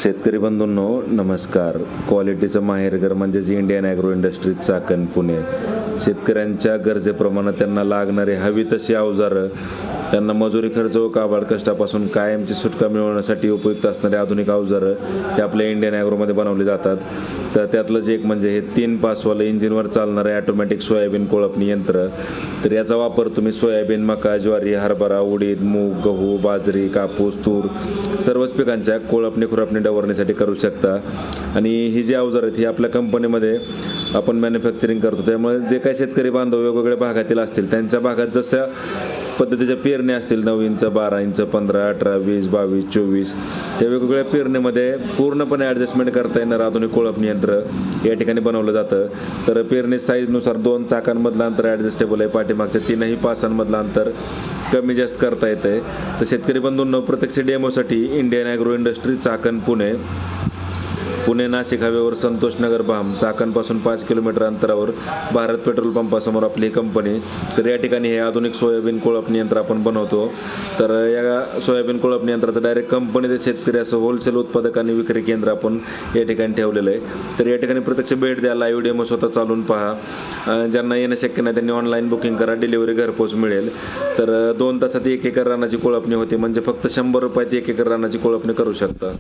शेतकरी बंधूंनो नमस्कार. क्वालिटीचं माहेरघर म्हणजेच Indian agro industries Chakan Pune. शेतकऱ्यांच्या गरजेप्रमाणे त्यांना लागणारी हवी तशी अवजारं, त्यांना मजुरी खर्च व काबाड कष्टापासून कायमची सुटका मिळवण्यासाठी उपयुक्त असणारे आधुनिक अवजारं हे आपल्या इंडियन ॲग्रोमध्ये बनवले जातात. तर त्यातलंच एक म्हणजे हे 3 पासवालं इंजिनवर चालणारे ॲटोमॅटिक सोयाबीन कोळपणी यंत्र. तर याचा वापर तुम्ही सोयाबीन, मका, ज्वारी, हरभरा, उडीद, मूग, गहू, बाजरी, कापूस, तूर सर्वच पिकांच्या कोळपणी खुरपणी डवरण्यासाठी करू शकता. आणि ही जी अवजारं आहेत ही आपल्या कंपनीमध्ये आपण मॅन्युफॅक्चरिंग करतो. त्यामुळे जे काही शेतकरी बांधव वेगवेगळ्या भागातील असतील त्यांच्या भागात जशा पद्धतीच्या पेरणी असतील 9 इंच, 12 इंच, 15, 18, 20, 22, 24 त्या वेगवेगळ्या पेरणीमध्ये पूर्णपणे ॲडजस्टमेंट करता येणार आधुनिक कोळपणी यंत्र या ठिकाणी बनवलं जातं. तर पेरणी साईजनुसार 2 चाकांमधलं अंतर ॲडजस्टेबल आहे. पाठीमागच्या 3ही पासांमधलं अंतर कमी जास्त करता येतं आहे. तर शेतकरी बंधूंनो प्रत्यक्ष डेमोसाठी Indian agro industry Chakan Pune Nashik हायवेवर संतोष नगर भाम चाकणपासून 5 किलोमीटर अंतरावर भारत पेट्रोल पंपासमोर आपली कंपनी. तर या ठिकाणी हे आधुनिक सोयाबीन कोळपणी यंत्र आपण बनवतो. तर या सोयाबीन कोळपणी यंत्राचं डायरेक्ट कंपनी ते शेतकरी असं होलसेल उत्पादक आणि विक्री केंद्र आपण या ठिकाणी ठेवलेलं आहे. तर या ठिकाणी प्रत्यक्ष भेट द्या, लाईव्ह डेमो स्वतः चालून पहा. ज्यांना येणं शक्य नाही त्यांनी ऑनलाईन बुकिंग करा, डिलिव्हरी घरपोच मिळेल. तर 2 तासात 1 एकर रानाची कोळपणी होते, म्हणजे फक्त 100 रुपयात 1 एकर रानाची कोळपणी करू शकता.